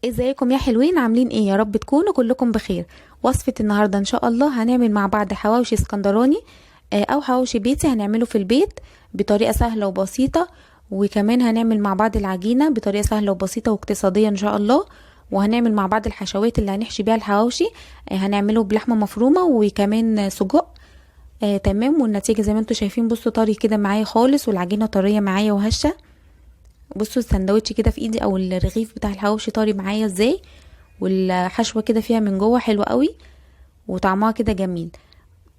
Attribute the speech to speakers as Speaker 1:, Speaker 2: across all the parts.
Speaker 1: ازيكم يا حلوين؟ عاملين ايه؟ يا رب تكونوا كلكم بخير. وصفة النهاردة ان شاء الله هنعمل مع بعض حواوشي اسكندراني، او حواوشي بيتي هنعمله في البيت بطريقة سهلة وبسيطة. وكمان هنعمل مع بعض العجينة بطريقة سهلة وبسيطة واقتصادية ان شاء الله. وهنعمل مع بعض الحشوات اللي هنحشي بيها الحواوشي. هنعمله بلحمة مفرومة وكمان سجق. تمام. والنتيجة زي ما انتم شايفين، بصوا طري كده معايا خالص، والعجينة طرية معايا وهشة. بصوا السندوتش كده في ايدي او الرغيف بتاع الحواوشي طاري معايا ازاي، والحشوه كده فيها من جوه حلوه قوي وطعمها كده جميل.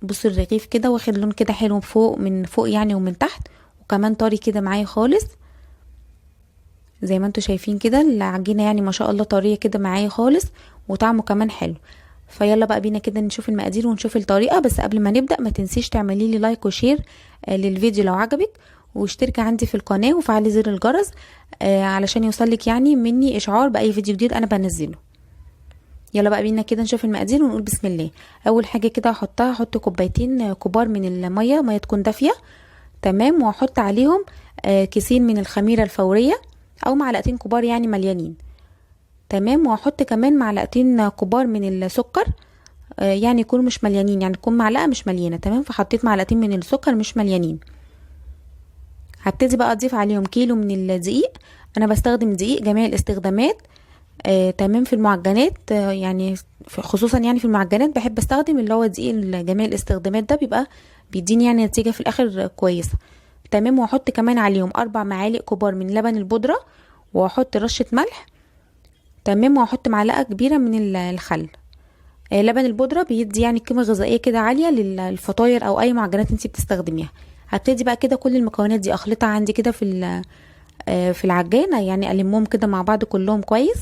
Speaker 1: بصوا الرغيف كده واخد لون كده حلو فوق، من فوق يعني ومن تحت، وكمان طري كده معايا خالص. زي ما انتوا شايفين كده العجينه يعني ما شاء الله طريه كده معايا خالص، وطعمه كمان حلو. فيلا بقى بينا كده نشوف المقادير ونشوف الطريقه. بس قبل ما نبدا ما تنسيش تعملي لي لايك وشير للفيديو لو عجبك، واشتركي عندي في القناه وفعلي زر الجرس علشان يوصلك يعني مني اشعار باي فيديو جديد انا بنزله. يلا بقى بينا كده نشوف المقادير ونقول بسم الله. اول حاجه كده هحط كوبايتين كبار من الميه، ميه تكون دافيه. تمام. وهحط عليهم كيسين من الخميره الفوريه، او معلقتين كبار يعني مليانين. تمام. وهحط كمان معلقتين كبار من السكر، يعني يكونوا مش مليانين، يعني تكون معلقه مش مليانه. تمام. فحطيت معلقتين من السكر مش مليانين. هبتدي بقى اضيف عليهم كيلو من الدقيق. انا بستخدم دقيق جميع الاستخدامات. تمام. في المعجنات يعني خصوصا يعني في المعجنات بحب استخدم اللي هو دقيق جميع الاستخدامات، ده بيبقى بيديني يعني نتيجة في الاخر كويسة. تمام. واحط كمان عليهم 4 معالق كبار من لبن البودرة، واحط رشة ملح. تمام. واحط معلقة كبيرة من الخل. لبن البودرة بيدي يعني قيمة غذائية كده عالية للفطاير او اي معجنات انتي بتستخدميها. هبتدي بقى كده كل المكونات دي اخلطها عندي كده في العجانة، يعني المهم كده مع بعض كلهم كويس.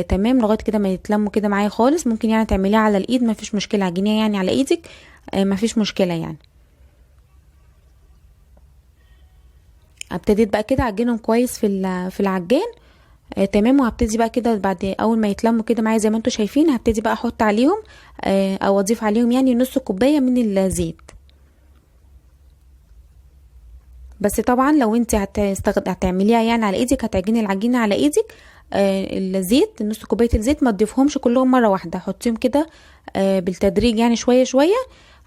Speaker 1: تمام. لغايه كده ما يتلموا كده معايا خالص. ممكن يعني تعمليها على الايد، ما فيش مشكله، عجينيه يعني على ايدك. ما فيش مشكله يعني. ابتديت بقى كده اعجنهم كويس في العجان. تمام. وهبتدي بقى كده بعد اول ما يتلموا كده معايا زي ما انتم شايفين، هبتدي بقى احط عليهم او اضيف عليهم يعني نص كوبايه من الزيت. بس طبعا لو انت هتعمليها يعني على ايدك، هتعجني العجينه على ايدك، الزيت نص كوبايه الزيت ما تضيفهمش كلهم مره واحده، حطيهم كده بالتدريج يعني شويه شويه.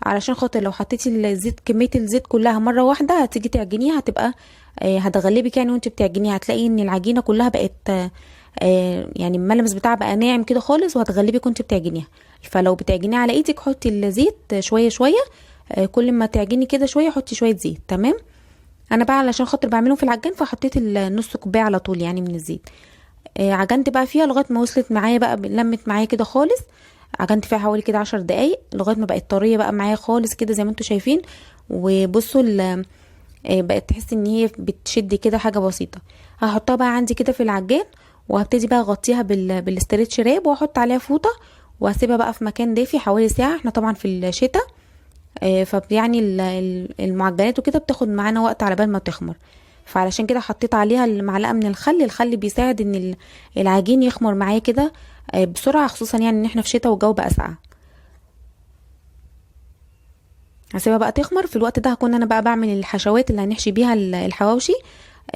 Speaker 1: علشان خاطر لو حطيتي الزيت كميه الزيت كلها مره واحده هتيجي تعجنيها هتبقى هتغلبك يعني. وانت بتعجنيها هتلاقي ان العجينه كلها بقت يعني الملمس بتاعها بقى ناعم كده خالص، وهتغلبك وانت بتعجنيها. فلو بتعجنيها على ايدك حطي الزيت شويه شويه. كل ما تعجني كده شويه حطي شويه زيت. تمام. انا بقى علشان خاطر بعملهم في العجان فحطيت النص كوبايه على طول يعني من الزيت. عجنت بقى فيها لغايه ما وصلت معايا بقى لمت معايا كده خالص. عجنت فيها حوالي كده 10 دقايق لغايه ما بقت طريه بقى معايا خالص كده زي ما انتم شايفين. وبصوا بقت تحس ان هي بتشد كده حاجه بسيطه. هحطها بقى عندي كده في العجان، وهبتدي بقى اغطيها بالاسترتش راب، واحط عليها فوطه، وهسيبها بقى في مكان دافي حوالي ساعه. احنا طبعا في الشتاء، فيعني المعجنات وكده بتاخد معانا وقت على بال ما تخمر. فعلشان كده حطيت عليها المعلقه من الخل بيساعد ان العجين يخمر معايا كده بسرعه، خصوصا يعني ان احنا في شتاء والجو بقى ساقع. هسيبها بقى تخمر. في الوقت ده هكون انا بقى بعمل الحشوات اللي هنحشي بيها الحواوشي.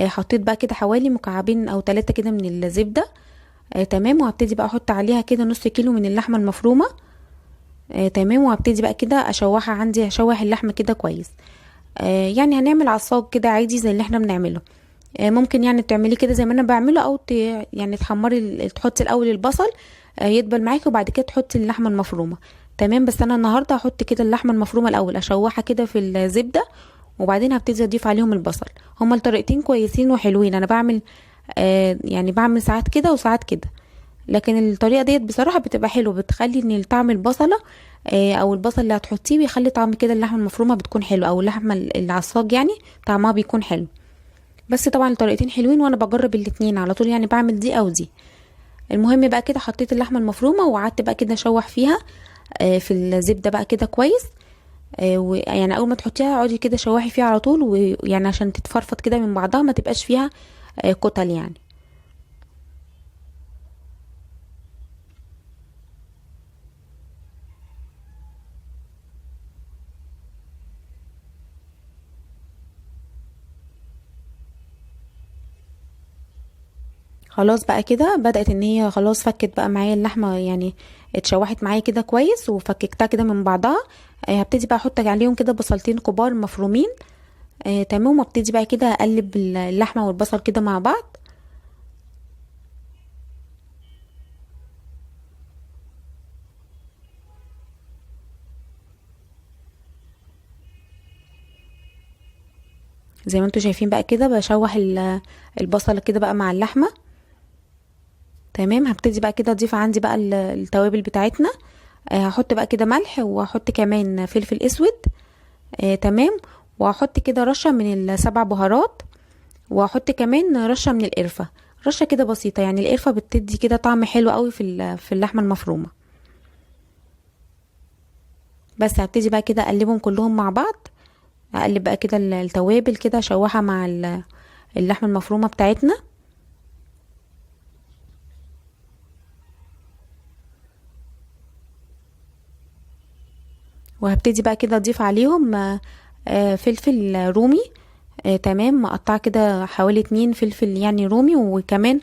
Speaker 1: حطيت بقى كده حوالي مكعبين او 3 كده من الزبده. تمام. وهبتدي بقى احط عليها كده نص كيلو من اللحمه المفرومه. تمام. وهبتدي بقى كده اشوحها عندي، اشوح اللحمه كده كويس. يعني هنعمل عصاج كده عادي زي اللي احنا بنعمله. ممكن يعني تعملي كده زي ما انا بعمله، او يعني تحمري تحطي الاول البصل يدبل معاكي، وبعد كده تحطي اللحمه المفرومه. تمام. بس انا النهارده هحط كده اللحمه المفرومه الاول اشوحها كده في الزبده، وبعدين هبتدي اضيف عليهم البصل. هما الطريقتين كويسين وحلوين. انا بعمل يعني بعمل ساعات كده وساعات كده، لكن الطريقه ديت بصراحه بتبقى حلوه، بتخلي ان طعم البصله او البصل اللي هتحطيه بيخلي طعم كده اللحمه المفرومه بتكون حلو، او اللحمه العصاج يعني طعمها بيكون حلو. بس طبعا الطريقتين حلوين، وانا بجرب الاتنين على طول يعني، بعمل دي او دي. المهم بقى كده حطيت اللحمه المفرومه وقعدت بقى كده اشوح فيها في الزبده بقى كده كويس. ويعني اول ما تحطيها اقعدي كده شوحي فيها على طول، ويعني عشان تتفرفط كده من بعضها ما تبقاش فيها كتل يعني. خلاص بقى كده بدأت ان هي خلاص فكت بقى معايا اللحمة، يعني اتشوحت معايا كده كويس وفككتها كده من بعضها. هبتدي بقى احط عليهم كده بصلتين كبار مفرومين. تمام، وابتدي بقى كده اقلب اللحمة والبصل كده مع بعض. زي ما انتوا شايفين بقى كده بشوح البصل كده بقى مع اللحمة. تمام، هبتدي بقى كده اضيف عندي بقى التوابل بتاعتنا. هحط بقى كده ملح، وهحط كمان فلفل اسود. تمام، وهحط كده رشة من السبع بهارات، وهحط كمان رشة من القرفة. رشة كده بسيطة، يعني القرفة بتدي كده طعم حلو قوي في اللحمة المفرومة. بس هبتدي بقى كده اقلبهم كلهم مع بعض. اقلب بقى كده التوابل كده اشوحها مع اللحمة المفرومة بتاعتنا. وهبتدي بقى كده اضيف عليهم فلفل رومي. تمام، مقطعه كده حوالي 2 فلفل يعني رومي، وكمان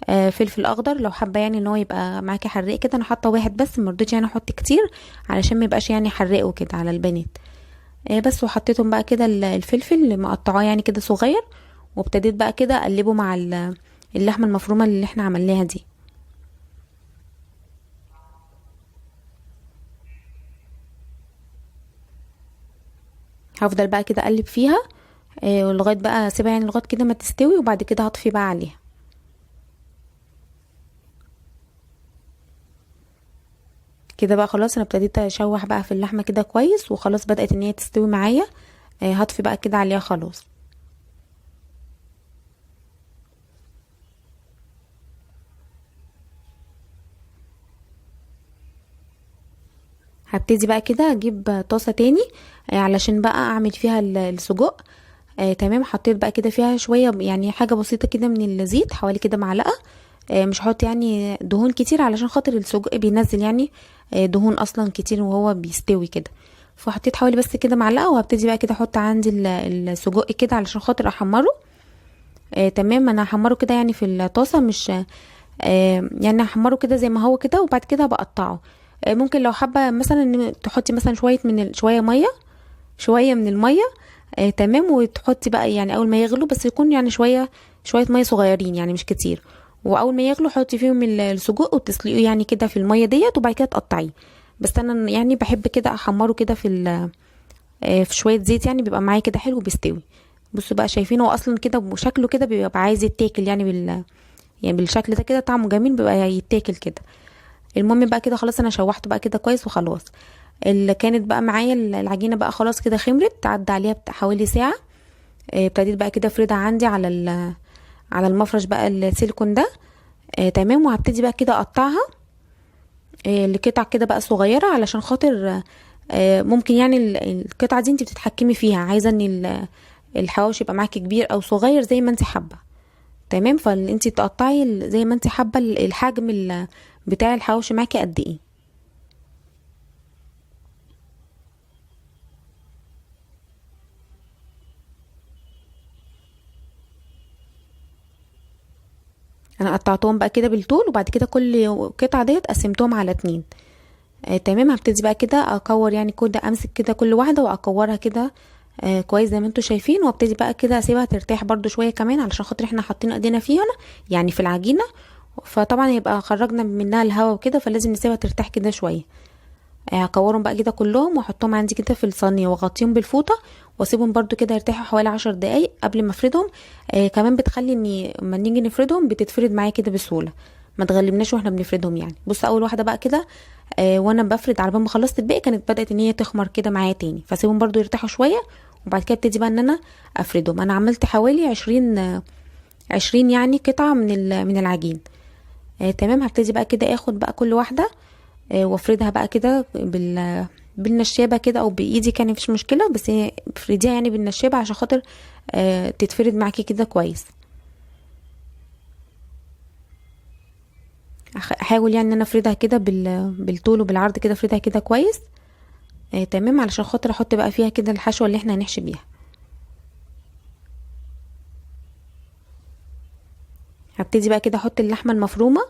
Speaker 1: فلفل اخضر لو حابه يعني ان هو يبقى معاكي حراق كده. انا حاطه واحد بس، مرضتش يعني احط كتير علشان ما يبقاش يعني حراق وكده على البنات. بس وحطيتهم بقى كده الفلفل اللي مقطعاه يعني كده صغير، وابتديت بقى كده اقلبه مع اللحمه المفرومه اللي احنا عملناها دي. هفضل بقى كده اقلب فيها ولغايه بقى اسيبها يعني لغايه كده ما تستوي، وبعد كده هطفي بقى عليها. كده بقى خلاص انا ابتديت اشوح بقى في اللحمه كده كويس، وخلاص بدات ان هي تستوي معايا. هطفي بقى كده عليها خلاص. هبتدي بقى كده اجيب طاسه تاني علشان بقى اعمل فيها السجق. تمام، حطيت بقى كده فيها شويه يعني حاجه بسيطه كده من الزيت، حوالي كده معلقه. مش هحط يعني دهون كتير علشان خاطر السجق بينزل يعني دهون اصلا كتير وهو بيستوي كده. فحطيت حوالي بس كده معلقه، وهبتدي بقى كده احط عندي السجق كده علشان خاطر احمره. تمام، انا هحمره كده يعني في الطاسه، مش يعني هحمره كده زي ما هو كده، وبعد كده بقطعه. ممكن لو حابه مثلا إن تحطي مثلا شويه شويه ميه، شويه من الميه. تمام، وتحطي بقى يعني اول ما يغلوا، بس يكون يعني شويه ميه صغيرين يعني مش كتير. واول ما يغلوا حطي فيهم السجق وتسلقيه يعني كده في الميه ديت، وبعد كده تقطعيه. بس انا يعني بحب كده احمره كده في شويه زيت، يعني بيبقى معايا كده حلو بيستوي. بصوا بقى شايفين هو اصلا كده وشكله كده بيبقى عايز يتاكل يعني يعني بالشكل ده كده طعمه جميل بيبقى يتاكل كده. المهم بقى كده خلاص انا شوحته بقى كده كويس وخلاص. اللي كانت بقى معايا العجينه بقى خلاص كده خمرت، عدى عليها حوالي ساعه. ابتديت بقى كده افردها عندي على المفرش بقى السيليكون ده. تمام، وهبتدي بقى كده اقطعها لقطع كده بقى صغيره، علشان خاطر ممكن يعني القطعه دي انت بتتحكمي فيها، عايزه ان الحواوشي يبقى معاكي كبير او صغير زي ما انت حابه. تمام، فانت تقطعي زي ما انت حابه الحجم بتاع الحواوشي معاكي قد ايه. انا قطعتهم بقى كده بالطول، وبعد كده كل قطعه ديت قسمتهم على 2. تمام، هبتدي بقى كده اكور يعني كده، امسك كده كل واحده واكورها كده كويس زي ما انتوا شايفين، وابتدي بقى كده اسيبها ترتاح برضو شويه كمان، علشان خاطر احنا حاطين ايدينا فيها يعني في العجينه. فطبعا هيبقى خرجنا منها الهواء وكده، فلازم نسيبها ترتاح كده شويه. هكورهم بقى كده كلهم واحطهم عندي كده في الصينيه، واغطيهم بالفوطه، واسيبهم برضو كده يرتاحوا حوالي 10 دقايق قبل ما افردهم. كمان بتخلي ان لما نيجي نفردهم بتتفرد معايا كده بسهوله، ما تغلبناش واحنا بنفردهم يعني. بص اول واحده بقى كده وانا بفرد على بال ما خلصت الباقي كانت بدات ان هي تخمر كده معايا تاني، فاسيبهم برضو يرتاحوا شويه، وبعد كده ابتدي بقى ان انا افردهم. انا عملت حوالي 20 يعني قطعه من العجين. تمام، هبتدي بقى كده اخد بقى كل واحده وافردها بقى كده بالنشابه كده او بايدي، كان مفيش مشكله، بس افرديها يعني بالنشابه عشان خاطر تتفرد معاكي كده كويس. احاول يعني ان انا افردها كده بالطول وبالعرض كده، افردها كده كويس. تمام، علشان خاطر احط بقى فيها كده الحشوه اللي احنا هنحشي بيها. هبتدي بقى كده احط اللحمه المفرومه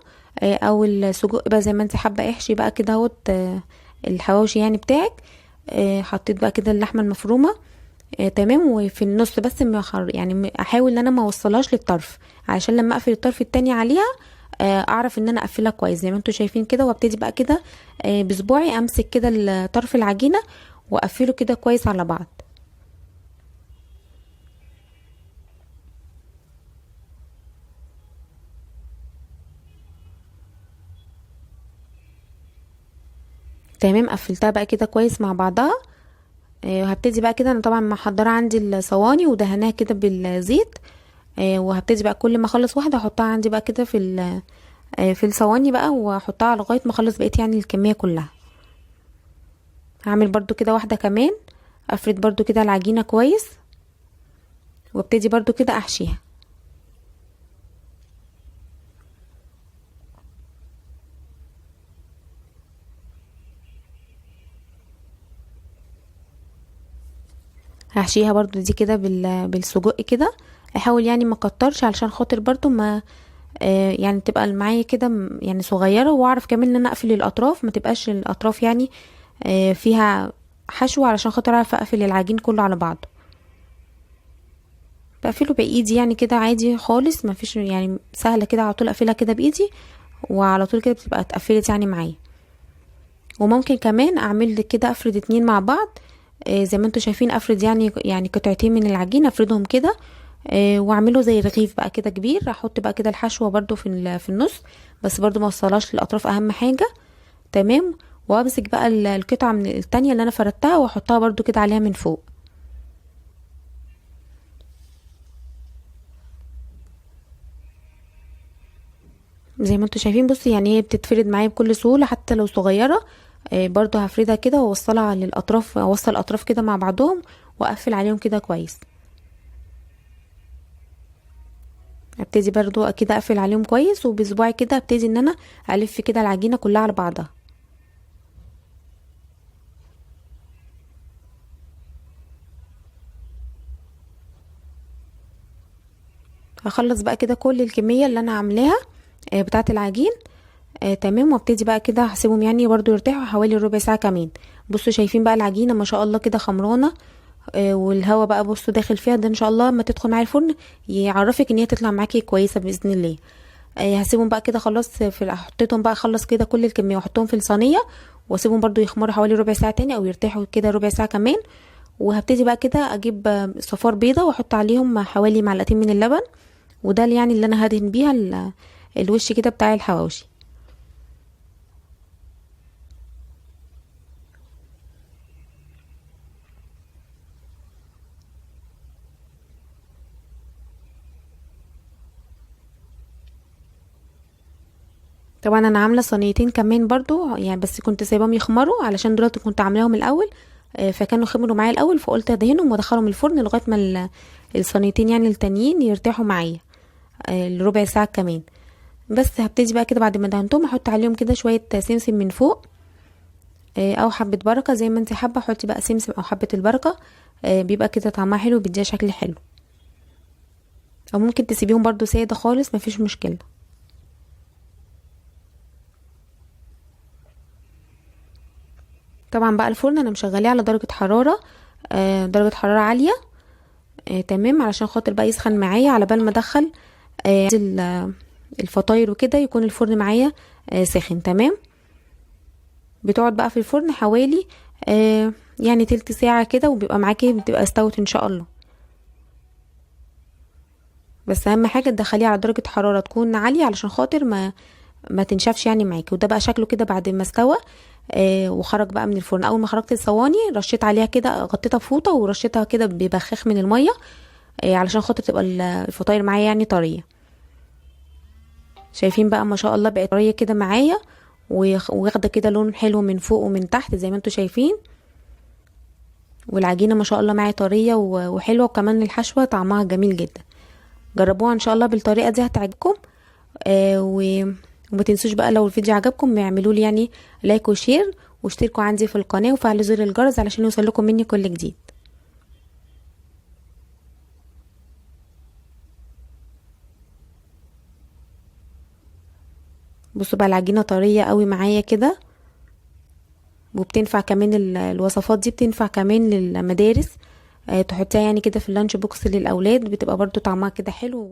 Speaker 1: او السجق بقى زي ما انت حابه، احشي بقى كده اهوت الحواوشي يعني بتاعك. حطيت بقى كده اللحمه المفرومه تمام، وفي النص بس يعني احاول ان انا ما اوصلهاش للطرف، علشان لما اقفل الطرف التاني عليها اعرف ان انا اقفلها كويس زي ما انتوا شايفين كده. وابتدي بقى كده بصباعي امسك كده طرف العجينه واقفله كده كويس على بعض. تمام، قفلتها بقى كده كويس مع بعضها. وهبتدي بقى كده، انا طبعا محضره عندي الصواني ودهناها كده بالزيت. وهبتدي بقى كل ما اخلص واحده احطها عندي بقى كده في الصواني بقى، واحطها لغايه ما اخلص بقيت يعني الكميه كلها. هعمل برضو كده واحده كمان، افرد برضو كده العجينه كويس، وابتدي برضو كده احشيها. هحشيها برضو دي كده بالسجق كده. احاول يعني ما اكترش علشان خاطر برضو ما يعني تبقى معايا كده يعني صغيره، واعرف كمان ان انا اقفل الاطراف، ما تبقاش الاطراف يعني فيها حشو، علشان خاطر اعرف اقفل العجين كله على بعضه. بقفله بايدي يعني كده عادي خالص، ما فيش يعني، سهله كده على طول اقفلها كده بايدي، وعلى طول كده بتبقى اتقفلت يعني معايا. وممكن كمان اعمل كده افرد اتنين مع بعض، زي ما انتوا شايفين، افرد يعني قطعتين من العجين افردهم كده، واعمله زي رغيف بقى كده كبير. احط بقى كده الحشوه برضو في النص، بس برضو ما اوصلهاش للاطراف، اهم حاجه. تمام. وامسك بقى القطعه من التانية اللي انا فردتها واحطها برضو كده عليها من فوق. زي ما انتوا شايفين، بصي يعني هي بتتفرد معايا بكل سهوله حتى لو صغيره. برضو هفردها كده واوصلها للاطراف، اوصل الاطراف كده مع بعضهم واقفل عليهم كده كويس. ابتدي برضو كده اقفل عليهم كويس، وبصباعي كده ابتدي ان انا الف كده العجينه كلها على بعضها. هخلص بقى كده كل الكميه اللي انا عاملاها بتاعه العجين. تمام. وابتدي بقى كده هسيبهم يعني برضو يرتاحوا حوالي ربع ساعه كمان. بصوا شايفين بقى العجينه ما شاء الله كده خمرانه، والهواء بقى بصوا داخل فيها، ده ان شاء الله ما تدخل معايا الفرن يعرفك ان هي تطلع معاكي كويسه باذن الله. هسيبهم بقى كده خلاص، حطيتهم بقى، اخلص كده كل الكميه واحطهم في الصينيه، واسيبهم برضو يخمروا حوالي ربع ساعه تاني او يرتاحوا كده ربع ساعه كمان. وهبتدي بقى كده اجيب صفار بيضه واحط عليهم حوالي معلقتين من اللبن، وده يعني اللي انا هدهن بيها الوش كده بتاع الحواوشي. طبعا انا عامله صينيتين كمان برضو يعني، بس كنت سايباهم يخمروا علشان دلوقتي كنت عاملاهم الاول، فكانوا خمروا معايا الاول، فقلت ادهنهم وادخلهم الفرن لغايه ما الصينيتين يعني التانيين يرتاحوا معايا لربع ساعه كمان. بس هبتدي بقى كده بعد ما دهنتهم احط عليهم كده شويه سمسم من فوق، او حبه بركه زي ما انت حابه، حطي بقى سمسم او حبه البركه، بيبقى كده طعمها حلو وبيديها شكل حلو. او ممكن تسيبيهم برضو ساده خالص، مفيش مشكله. طبعا بقى الفرن انا مشغلاه على درجه حراره عاليه. تمام، علشان خاطر بقى يسخن معايا على بال ما ادخل الفطاير وكده، يكون الفرن معايا ساخن. تمام. بتقعد بقى في الفرن حوالي يعني تلت ساعة كده، وبيبقى معاكي بتبقى استوت ان شاء الله. بس اهم حاجة تدخليه على درجة حرارة تكون عالية علشان خاطر ما تنشفش يعني معاكي. وده بقى شكله كده بعد ما استوى وخرج بقى من الفرن. اول ما خرجت الصواني رشيت عليها كده، غطيتها بفوطة ورشيتها كده ببخاخ من المية علشان خاطر تبقى الفطاير معايا يعني طرية. شايفين بقى ما شاء الله بقت طرية كده معايا، واخده كده لون حلو من فوق ومن تحت زي ما انتوا شايفين. والعجينه ما شاء الله معايا طريه وحلوه، وكمان الحشوه طعمها جميل جدا. جربوها ان شاء الله بالطريقه دي هتعجبكم. وما تنسوش بقى لو الفيديو عجبكم يعملوا لي يعني لايك وشير، واشتركوا عندي في القناه وفعلوا زر الجرس علشان يوصلكم مني كل جديد. بصوا بقى العجينه طريه قوي معايا كده، وبتنفع كمان الوصفات دي بتنفع كمان للمدارس. تحطيها يعني كده في اللانش بوكس للاولاد، بتبقى برضو طعمها كده حلو.